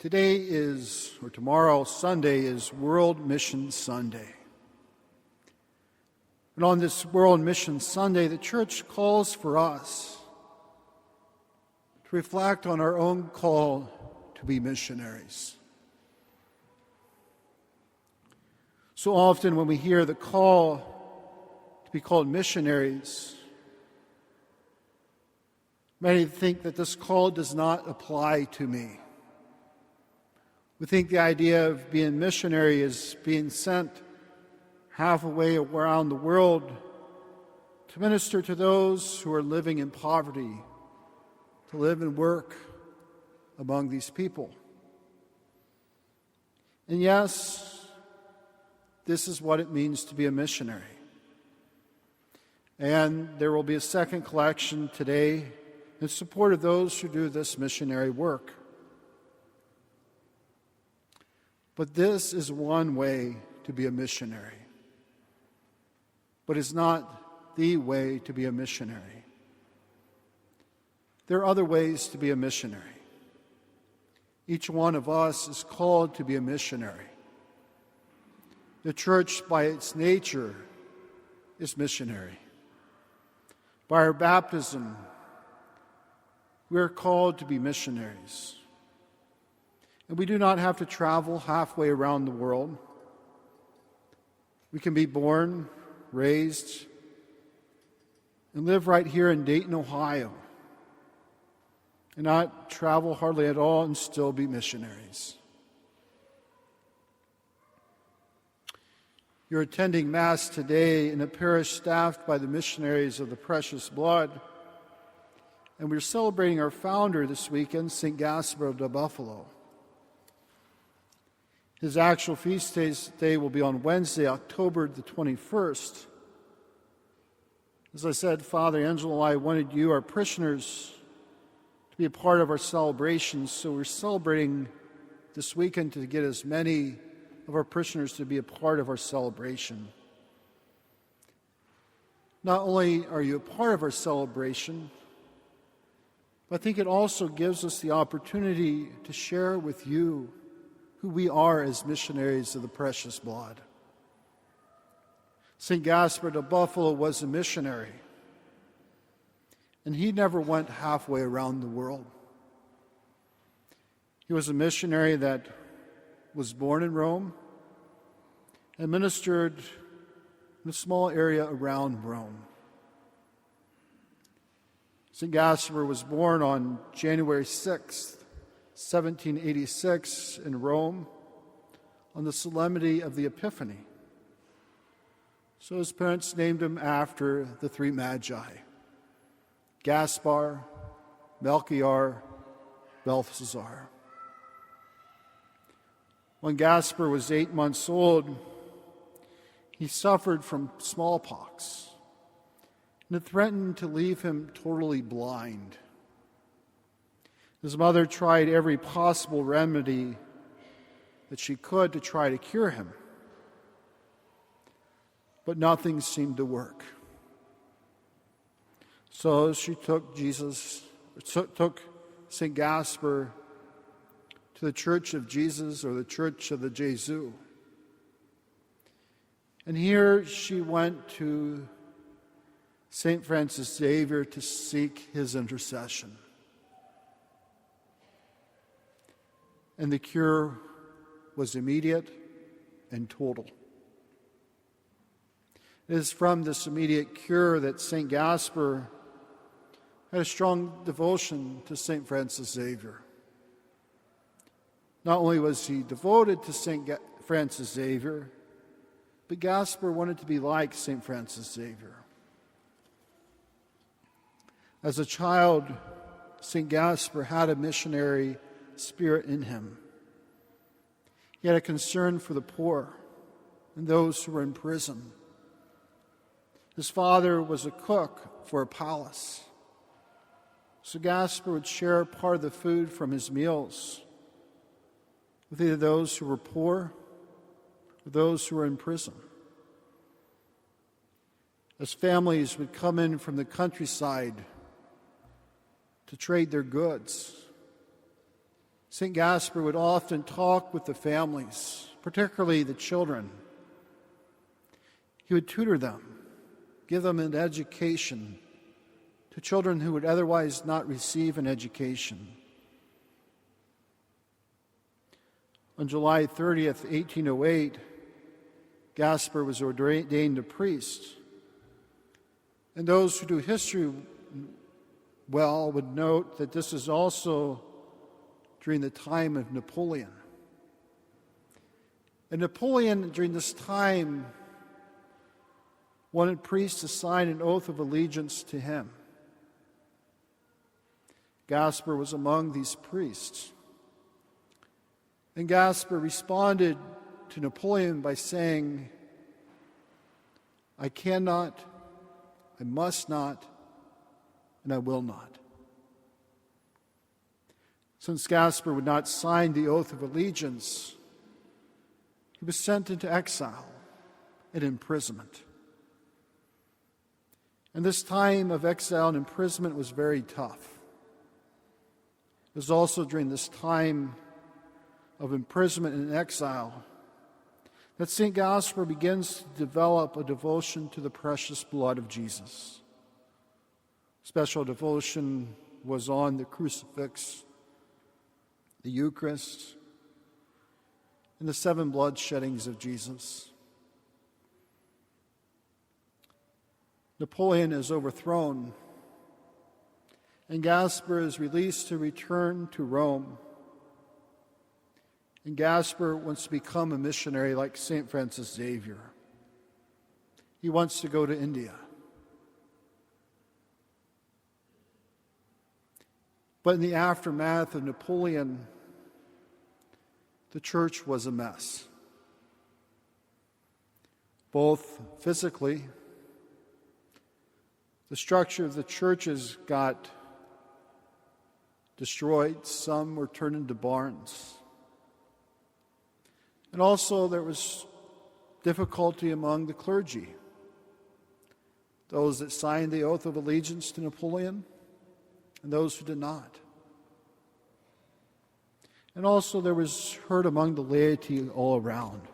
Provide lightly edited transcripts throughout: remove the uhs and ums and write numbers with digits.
Tomorrow, Sunday, is World Mission Sunday. And on this World Mission Sunday, the Church calls for us to reflect on our own call to be missionaries. So often when we hear the call to be called missionaries, many think that this call does not apply to me. We think the idea of being missionary is being sent halfway around the world to minister to those who are living in poverty, to live and work among these people. And yes, this is what it means to be a missionary. And there will be a second collection today in support of those who do this missionary work. But this is one way to be a missionary. But it's not the way to be a missionary. There are other ways to be a missionary. Each one of us is called to be a missionary. The church, by its nature, is missionary. By our baptism, we are called to be missionaries. And we do not have to travel halfway around the world. We can be born, raised, and live right here in Dayton, Ohio, and not travel hardly at all and still be missionaries. You're attending Mass today in a parish staffed by the missionaries of the Precious Blood, and we're celebrating our founder this weekend, St. Gasper of Buffalo. His actual feast day will be on Wednesday, October the 21st. As I said, Father Angelo and I wanted you, our parishioners, to be a part of our celebration, so we're celebrating this weekend to get as many of our parishioners to be a part of our celebration. Not only are you a part of our celebration, but I think it also gives us the opportunity to share with you who we are as missionaries of the Precious Blood. St. Gasper de Buffalo was a missionary, and he never went halfway around the world. He was a missionary that was born in Rome and ministered in a small area around Rome. St. Gasper was born on January 6th, 1786 in Rome on the solemnity of the Epiphany. So his parents named him after the three magi, Gaspar, Melchior, Balthazar. When Gasper was 8 months old, he suffered from smallpox, and it threatened to leave him totally blind. His mother tried every possible remedy that she could to try to cure him, but nothing seemed to work. So she took St. Gasper to the Church of Jesus, or the Church of the Jesu. And here she went to St. Francis Xavier to seek his intercession. And the cure was immediate and total. It is from this immediate cure that St. Gasper had a strong devotion to St. Francis Xavier. Not only was he devoted to St. Francis Xavier, but Gasper wanted to be like St. Francis Xavier. As a child, St. Gasper had a missionary spirit in him. He had a concern for the poor and those who were in prison. His father was a cook for a palace, so Gasper would share part of the food from his meals with either those who were poor or those who were in prison. As families would come in from the countryside to trade their goods, St. Gasper would often talk with the families, particularly the children. He would tutor them, give them an education to children who would otherwise not receive an education. On July 30th, 1808, Gasper was ordained a priest. And those who do history well would note that this is also during the time of Napoleon. And Napoleon, during this time, wanted priests to sign an oath of allegiance to him. Gasper was among these priests. And Gasper responded to Napoleon by saying, "I cannot, I must not, and I will not." Since Gasper would not sign the oath of allegiance, he was sent into exile and imprisonment. And this time of exile and imprisonment was very tough. It was also during this time of imprisonment and exile that St. Gasper begins to develop a devotion to the precious blood of Jesus. Special devotion was on the crucifix, the Eucharist, and the 7 blood sheddings of Jesus. Napoleon is overthrown, and Gasper is released to return to Rome. And Gasper wants to become a missionary like St. Francis Xavier. He wants to go to India. But in the aftermath of Napoleon, the church was a mess. Both physically, the structure of the churches got destroyed. Some were turned into barns. And also there was difficulty among the clergy, those that signed the oath of allegiance to Napoleon and those who did not. And also there was hurt among the laity all around.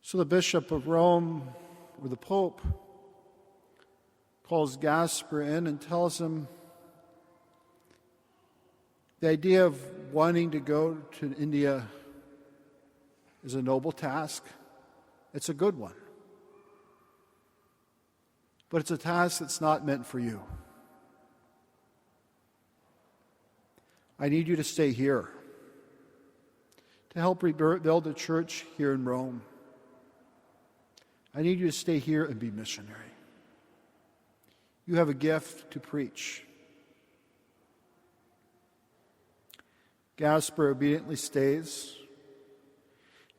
So the Bishop of Rome, or the Pope, calls Gasper in and tells him the idea of wanting to go to India is a noble task. It's a good one. But it's a task that's not meant for you. I need you to stay here to help rebuild the church here in Rome. I need you to stay here and be missionary. You have a gift to preach. Gasper obediently stays,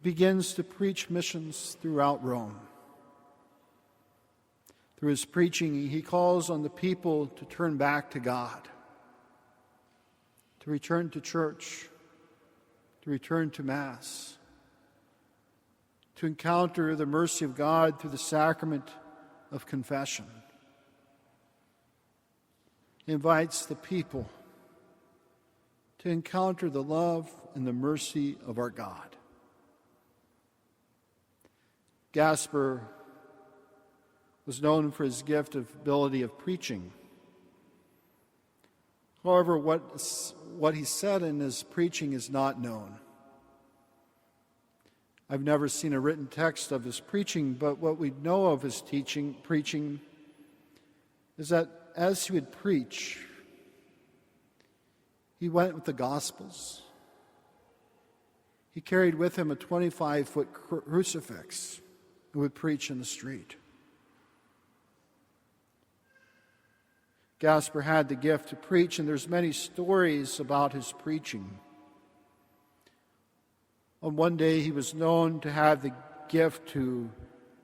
begins to preach missions throughout Rome. Through his preaching, he calls on the people to turn back to God, to return to church, to return to Mass, to encounter the mercy of God through the sacrament of confession. He invites the people to encounter the love and the mercy of our God. Gasper was known for his gift of ability of preaching. However, what he said in his preaching is not known. I've never seen a written text of his preaching, but what we know of his preaching is that as he would preach, he went with the Gospels. He carried with him a 25-foot crucifix and would preach in the street. Gasper had the gift to preach, and there's many stories about his preaching. On one day, he was known to have the gift to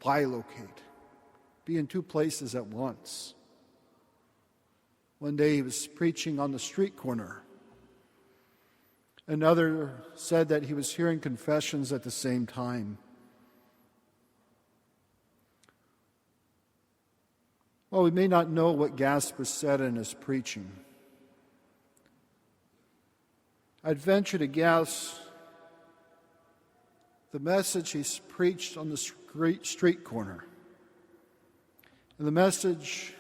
bilocate, be in 2 places at once. One day, he was preaching on the street corner. Another said that he was hearing confessions at the same time. Well, we may not know what Gasper said in his preaching, I'd venture to guess the message he's preached on the street corner and the message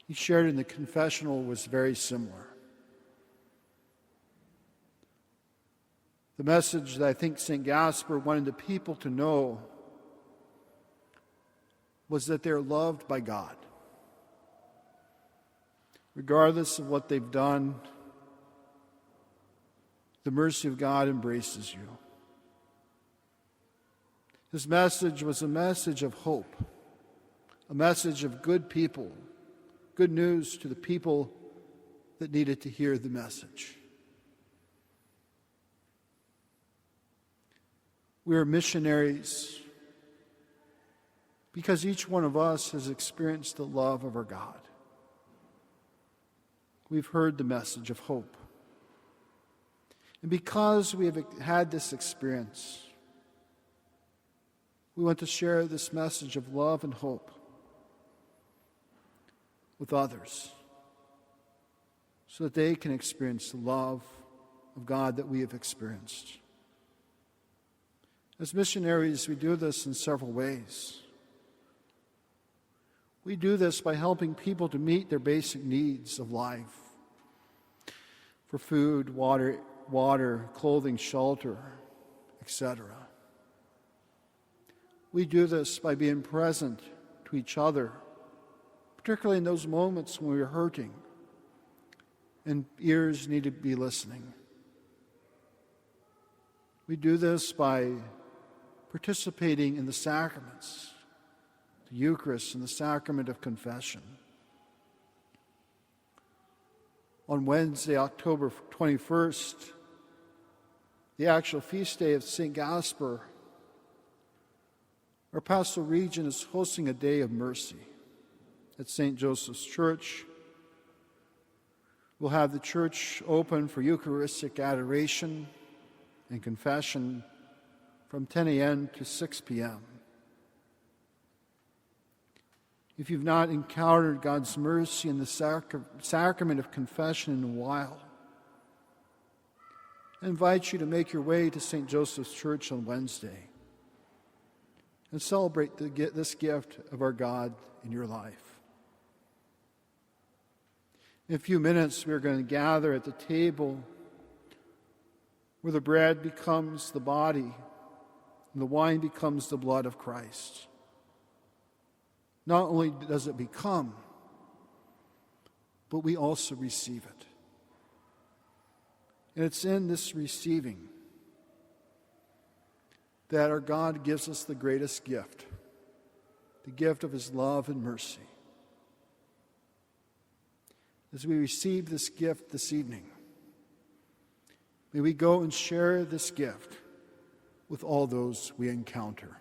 he shared in the confessional was very similar. The message that I think St. Gasper wanted the people to know was that they're loved by God. Regardless of what they've done, the mercy of God embraces you. His message was a message of hope, a message of good people, good news to the people that needed to hear the message. We are missionaries because each one of us has experienced the love of our God. We've heard the message of hope. And because we have had this experience, we want to share this message of love and hope with others so that they can experience the love of God that we have experienced. As missionaries, we do this in several ways. We do this by helping people to meet their basic needs of life for food, water, clothing, shelter, etc. We do this by being present to each other, particularly in those moments when we're hurting and ears need to be listening. We do this by participating in the sacraments, the Eucharist and the sacrament of confession. On Wednesday, October 21st, the actual feast day of St. Gasper, our pastoral region is hosting a day of mercy at St. Joseph's Church. We'll have the church open for Eucharistic adoration and confession from 10 a.m. to 6 p.m. If you've not encountered God's mercy in the sacrament of confession in a while, I invite you to make your way to St. Joseph's Church on Wednesday and celebrate this gift of our God in your life. In a few minutes, we're going to gather at the table where the bread becomes the body and the wine becomes the blood of Christ. Not only does it become, but we also receive it. And it's in this receiving that our God gives us the greatest gift, the gift of his love and mercy. As we receive this gift this evening, may we go and share this gift with all those we encounter.